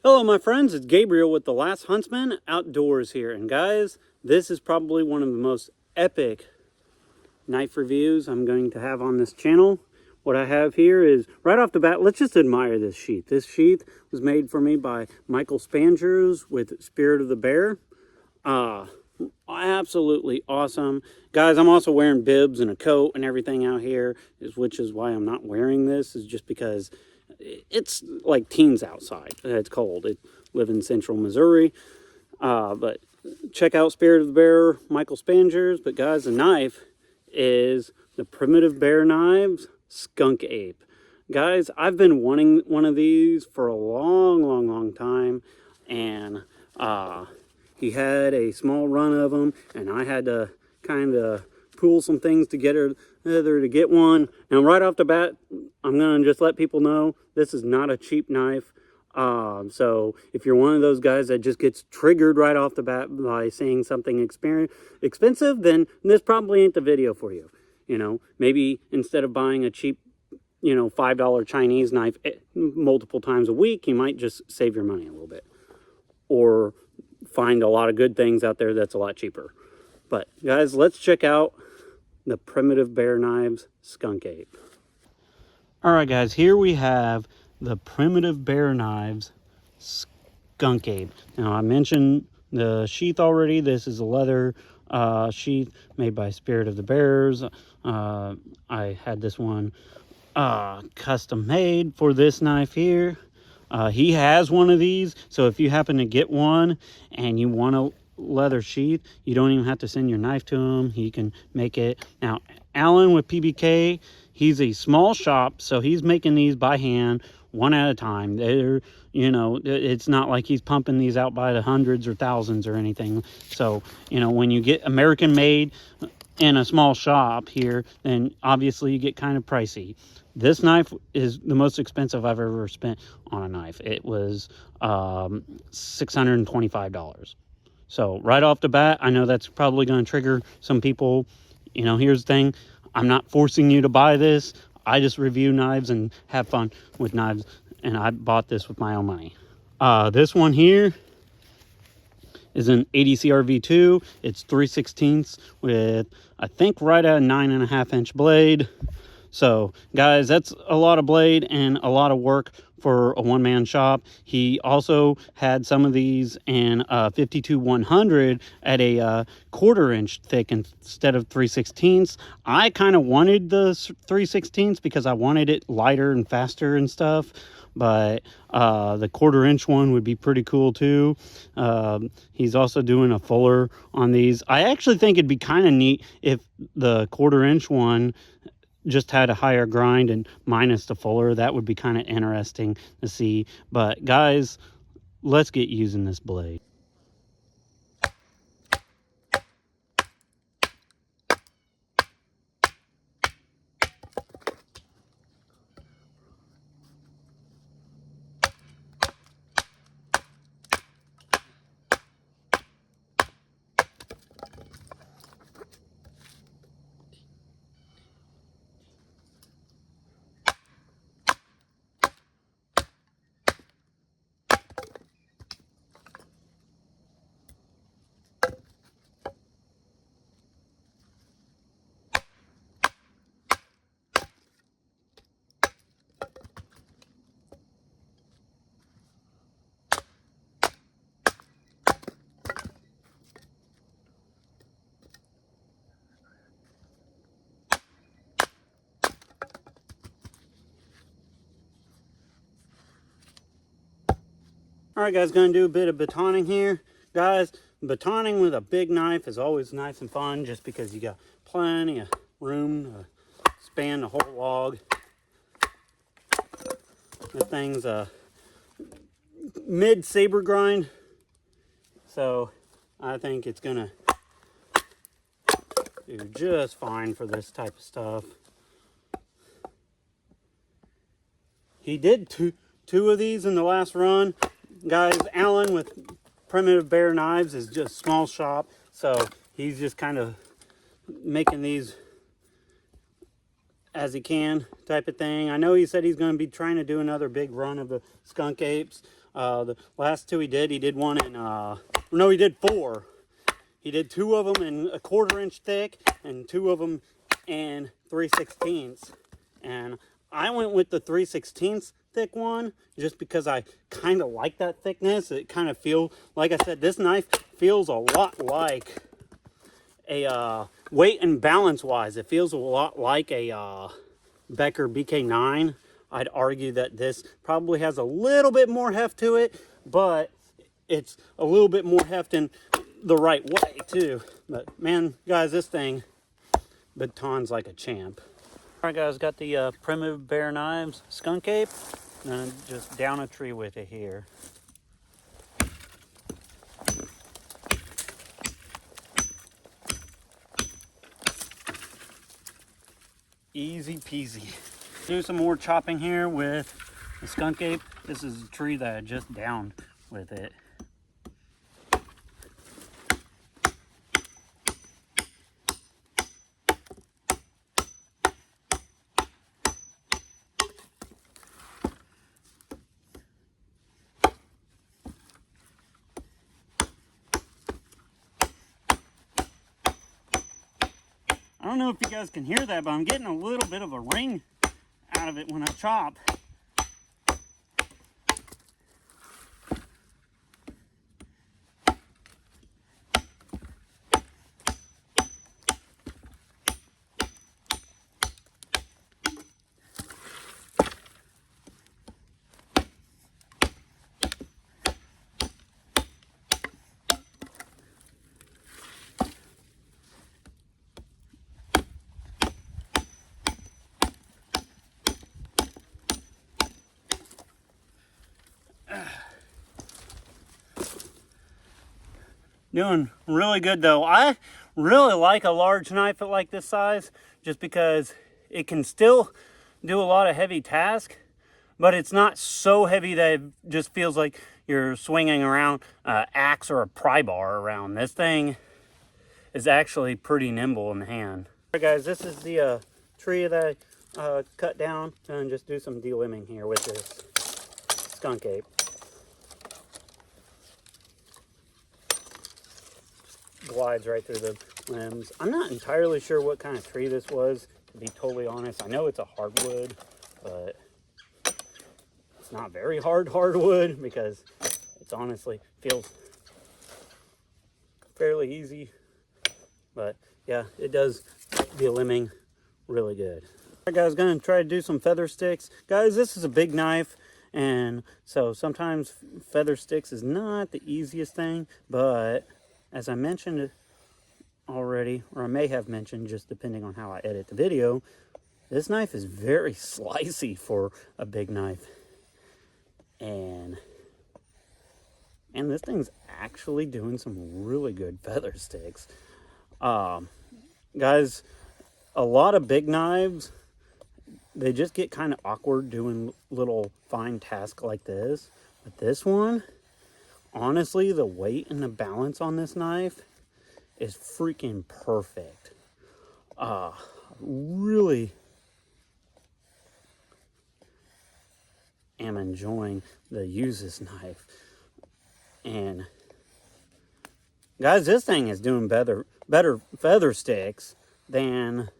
Hello my friends, it's Gabriel with The Last Huntsman Outdoors here. And guys, this is probably one of the most epic knife reviews I'm going to have on this channel. What I have here is, right off the bat, let's just admire this sheath. This sheath was made for me by Michael Spangers with Spirit of the Bear. Absolutely awesome. Guys, I'm also wearing bibs and a coat and everything out here, which is why I'm not wearing this, is just because it's like teens outside. It's cold. I live in central Missouri. But check out Spirit of the Bear, Michael Spangers. But guys, the knife is the Primitive Bear Knives Skunk Ape. Guys, I've been wanting one of these for a long time. And he had a small run of them, and I had to kind of pool some things together to get one. Now, right off the bat, I'm going to just let people know this is not a cheap knife. So if you're one of those guys that just gets triggered right off the bat by seeing something expensive, then this probably ain't the video for you. You know, maybe instead of buying a cheap, $5 Chinese knife multiple times a week, you might just save your money a little bit. Or find a lot of good things out there that's a lot cheaper. But guys, let's check out the Primitive Bear Knives Skunk Ape. Alright guys, here we have the Primitive Bear Knives Skunk Ape. Now I mentioned the sheath already. This is a leather sheath made by Spirit of the Bears. I had this one custom made for this knife here. He has one of these, so if you happen to get one and you want a leather sheath, you don't even have to send your knife to him. He can make it. Now, Alan with PBK, he's a small shop, so he's making these by hand, one at a time. They're, it's not like he's pumping these out by the hundreds or thousands or anything. So, when you get American made in a small shop here, then obviously you get kind of pricey. This knife is the most expensive I've ever spent on a knife. It was $625. So right off the bat, I know that's probably going to trigger some people. Here's the thing. I'm not forcing you to buy this. I just review knives and have fun with knives. And I bought this with my own money. This one here is an 80 CRV2. It's 3/16 with, I think, right at a 9.5-inch blade. So guys, that's a lot of blade and a lot of work for a one-man shop. He also had some of these in 52-100 at a 1/4 inch thick instead of 3/16. I kind of wanted the 3/16 because I wanted it lighter and faster and stuff. But the 1/4 inch one would be pretty cool too. He's also doing a fuller on these. I actually think it'd be kind of neat if the 1/4 inch one just had a higher grind and minus the fuller. That would be kind of interesting to see. But guys, let's get using this blade. Alright guys, going to do a bit of batoning here. Guys, batoning with a big knife is always nice and fun just because you got plenty of room to span the whole log. This thing's a mid saber grind, so I think it's going to do just fine for this type of stuff. He did two of these in the last run. Guys, Alan with Primitive Bear Knives is just small shop, so he's just kind of making these as he can type of thing. I know he said he's going to be trying to do another big run of the Skunk Apes. The last two he did one in, no, he did 4. He did 2 of them in a 1/4 inch thick and 2 of them in 3/16. And I went with the 3/16 thick one just because I kind of like that thickness. It kind of feels, like I said, this knife feels a lot like a, weight and balance wise, it feels a lot like a Becker BK9. I'd argue that this probably has a little bit more heft to it, but it's a little bit more heft in the right way too. But man, guys, this thing batons like a champ. All right, guys, got the Primitive Bear Knives Skunk Ape, and just down a tree with it here. Easy peasy. Do some more chopping here with the Skunk Ape. This is a tree that I just downed with it. I don't know if you guys can hear that, but I'm getting a little bit of a ring out of it when I chop. Doing really good though. I really like a large knife at like this size just because it can still do a lot of heavy tasks, but it's not so heavy that it just feels like you're swinging around an axe or a pry bar around. This thing is actually pretty nimble in the hand. All right, guys, this is the tree that I cut down, and just do some delimbing here with this Skunk Ape. Glides right through the limbs. I'm not entirely sure what kind of tree this was, to be totally honest. I know it's a hardwood, but it's not very hardwood because it's honestly feels fairly easy. But yeah, it does the limbing really good. All right, guys, gonna try to do some feather sticks. Guys, this is a big knife, and so sometimes feather sticks is not the easiest thing, but as I mentioned already, or I may have mentioned, just depending on how I edit the video, this knife is very slicey for a big knife. And this thing's actually doing some really good feather sticks. Guys, a lot of big knives, they just get kind of awkward doing little fine tasks like this. But this one, honestly, the weight and the balance on this knife is freaking perfect. Really am enjoying the use this knife. And guys, this thing is doing better feather sticks than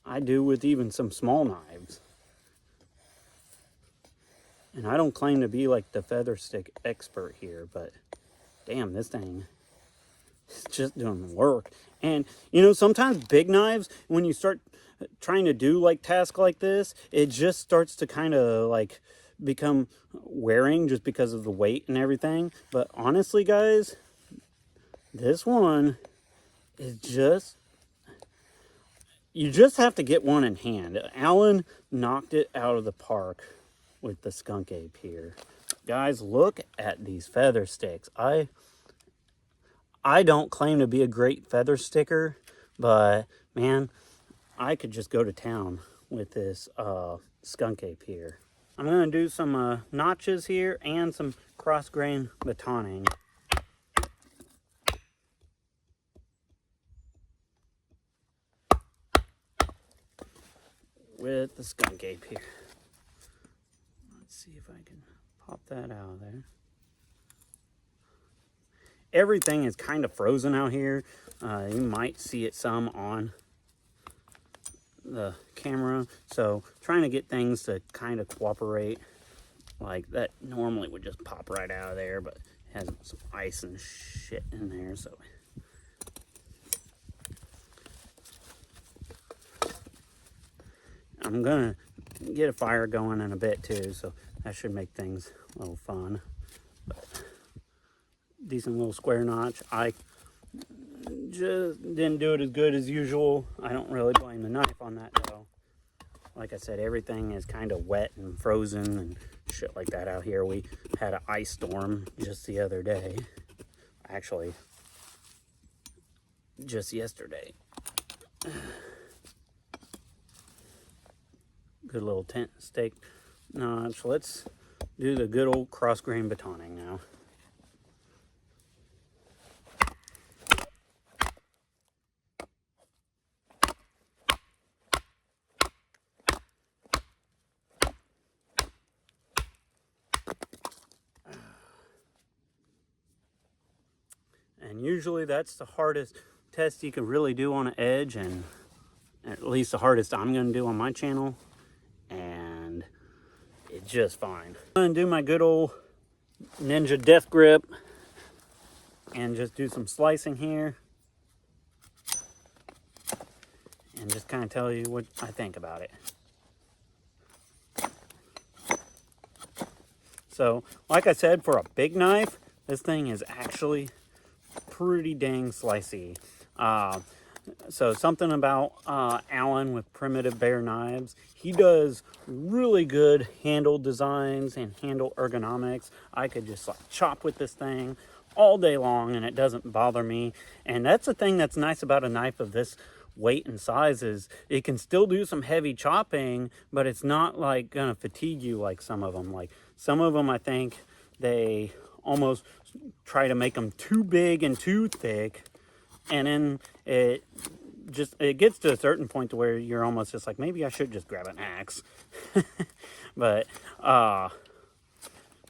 I do with even some small knives. And I don't claim to be like the feather stick expert here, but damn, this thing is just doing work. And you know, sometimes big knives, when you start trying to do like tasks like this, it just starts to kind of like become wearing just because of the weight and everything. But honestly, guys, this one is just, you just have to get one in hand. Alan knocked it out of the park with the Skunk Ape here. Guys, look at these feather sticks. I don't claim to be a great feather sticker, but man, I could just go to town with this Skunk Ape here. I'm going to do some notches here and some cross grain batoning. With the Skunk Ape here. Let's see if I can Pop that out of there. Everything is kind of frozen out here. You might see it some on the camera. So trying to get things to kind of cooperate. Like that normally would just pop right out of there, but it has some ice and shit in there, so. I'm gonna get a fire going in a bit too, so that should make things a little fun. But decent little square notch. I just didn't do it as good as usual. I don't really blame the knife on that though. Like I said, everything is kind of wet and frozen and shit like that out here. We had an ice storm just the other day. Actually, just yesterday. Good little tent stake notch. Let's do the good old cross grain batoning now. And usually that's the hardest test you can really do on an edge, and at least the hardest I'm going to do on my channel. And it's just fine. I'm going to do my good old Ninja Death Grip and just do some slicing here. And just kind of tell you what I think about it. So, like I said, for a big knife, this thing is actually pretty dang slicey. So something about Alan with Primitive Bear Knives. He does really good handle designs and handle ergonomics. I could just like chop with this thing all day long and it doesn't bother me. And that's the thing that's nice about a knife of this weight and size, is it can still do some heavy chopping, but it's not like gonna fatigue you like some of them. Like some of them, I think they almost try to make them too big and too thick, and then it gets to a certain point to where you're almost just like, maybe I should just grab an axe. but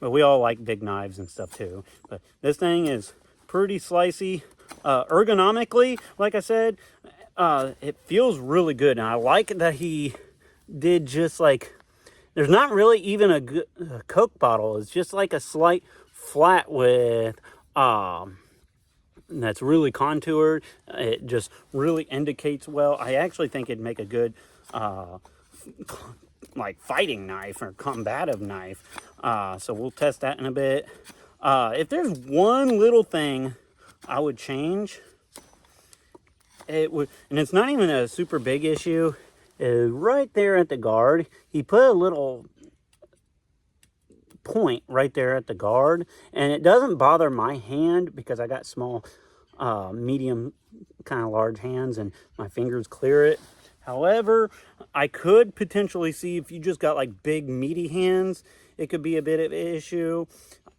we all like big knives and stuff too. But this thing is pretty slicey. Ergonomically, like I said, it feels really good, and I like that he did just like, there's not really even a Coke bottle. It's just like a slight flat with that's really contoured. It just really indicates well. I actually think it'd make a good like fighting knife or combative knife. So we'll test that in a bit. If there's one little thing I would change, it would, and it's not even a super big issue, is right there at the guard. He put a little point right there at the guard, and it doesn't bother my hand because I got small, medium, kind of large hands, and my fingers clear it. However, I could potentially see if you just got like big meaty hands, it could be a bit of an issue.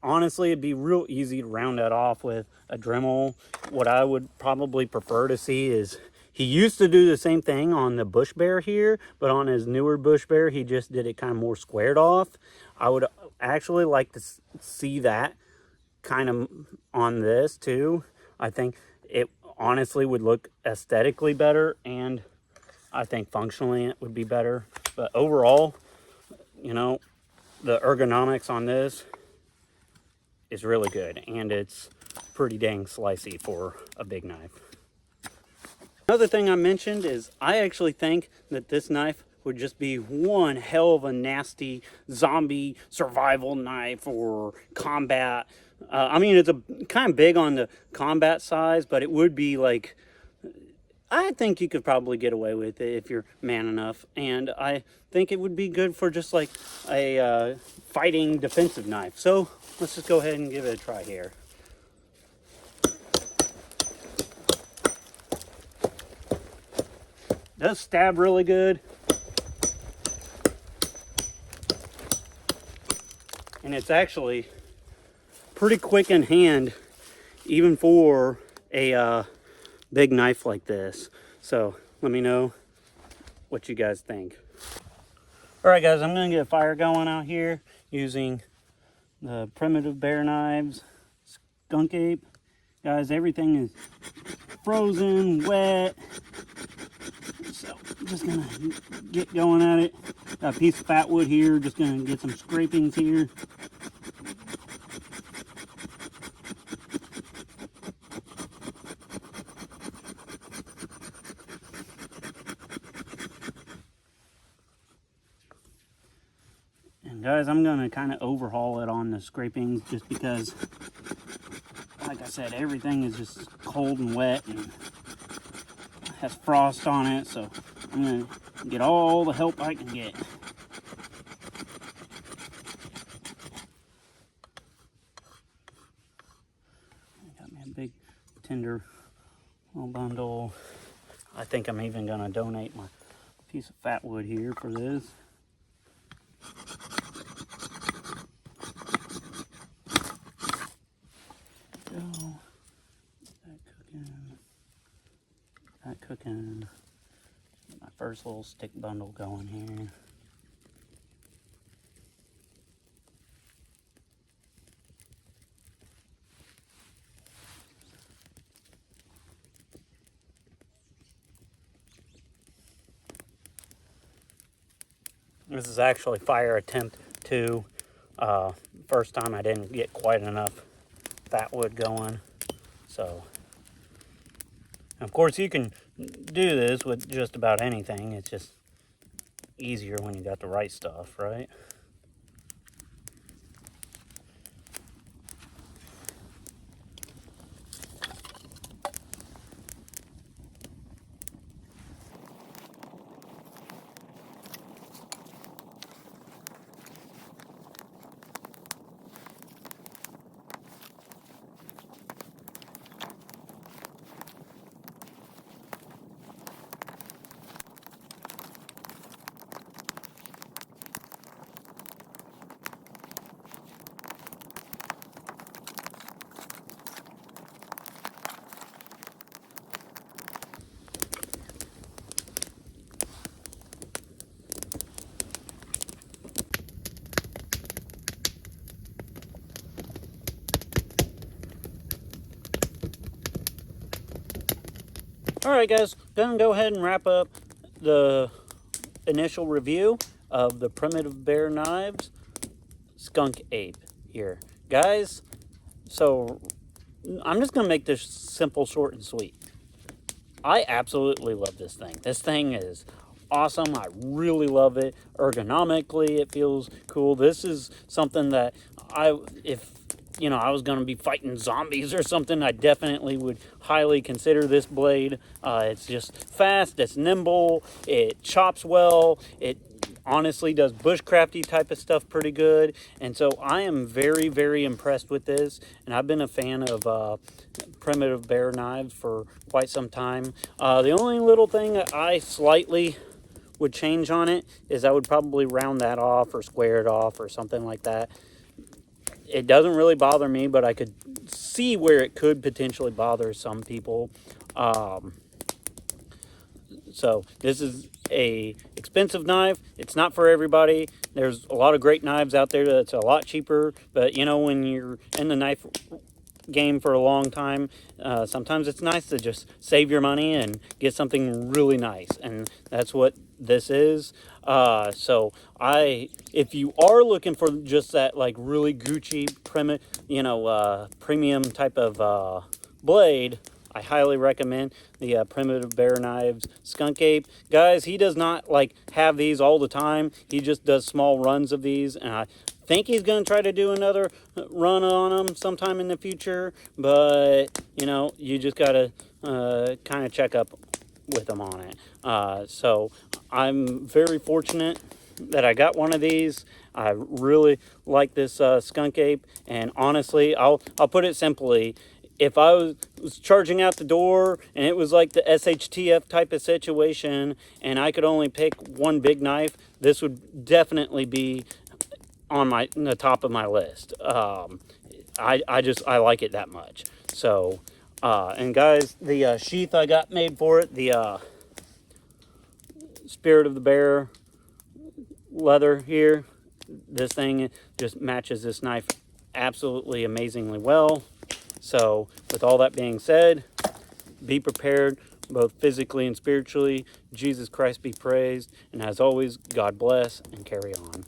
Honestly, it'd be real easy to round that off with a Dremel. What I would probably prefer to see is, he used to do the same thing on the Bush Bear here, but on his newer Bush Bear, he just did it kind of more squared off. I would actually like to see that kind of on this too. I think it honestly would look aesthetically better, and I think functionally it would be better. But overall, you know, the ergonomics on this is really good, and it's pretty dang slicey for a big knife. Another thing I mentioned is I actually think that this knife would just be one hell of a nasty zombie survival knife or combat. I mean, it's a kind of big on the combat size, but it would be like, I think you could probably get away with it if you're man enough. And I think it would be good for just like a fighting defensive knife. So let's just go ahead and give it a try here. Does stab really good. And it's actually pretty quick in hand, even for a big knife like this. So let me know what you guys think. All right, guys, I'm gonna get a fire going out here using the Primitive Bear Knives Skunk Ape. Guys, everything is frozen, wet. So I'm just gonna get going at it. Got a piece of fat wood here, just gonna get some scrapings here. And guys, I'm gonna kind of overhaul it on the scrapings just because, like I said, everything is just cold and wet and has frost on it, so I'm gonna get all the help I can get. Got me a big tender little bundle. I think I'm even gonna donate my piece of fat wood here for this. Go. That cooking. Get my first little stick bundle going here. This is actually fire attempt 2. First time I didn't get quite enough fat wood going. So, of course, you can do this with just about anything. It's just easier when you got the right stuff, right? Alright guys, gonna go ahead and wrap up the initial review of the Primitive Bear Knives Skunk Ape here. Guys, so I'm just gonna make this simple, short, and sweet. I absolutely love this thing. This thing is awesome. I really love it. Ergonomically, it feels cool. This is something that if I was going to be fighting zombies or something, I definitely would highly consider this blade. It's just fast, it's nimble, it chops well, it honestly does bushcrafty type of stuff pretty good. And so I am very, very impressed with this. And I've been a fan of Primitive Bear Knives for quite some time. The only little thing that I slightly would change on it is I would probably round that off or square it off or something like that. It doesn't really bother me, but I could see where it could potentially bother some people. So this is a expensive knife. It's not for everybody. There's a lot of great knives out there that's a lot cheaper, but when you're in the knife game for a long time, sometimes it's nice to just save your money and get something really nice, and that's what this is. So if you are looking for just that like really Gucci premium type of blade, I highly recommend the Primitive Bear Knives Skunk Ape. Guys, he does not have these all the time. He just does small runs of these, and I think he's going to try to do another run on them sometime in the future. But, you just got to kind of check up with him on it. So I'm very fortunate that I got one of these. I really like this Skunk Ape, and honestly, I'll put it simply. If I was charging out the door and it was like the SHTF type of situation and I could only pick one big knife, this would definitely be on the top of my list. I like it that much. So, and guys, the sheath I got made for it, the Spirit of the Bear leather here, this thing just matches this knife absolutely amazingly well. So with all that being said, be prepared both physically and spiritually. Jesus Christ be praised. And as always, God bless and carry on.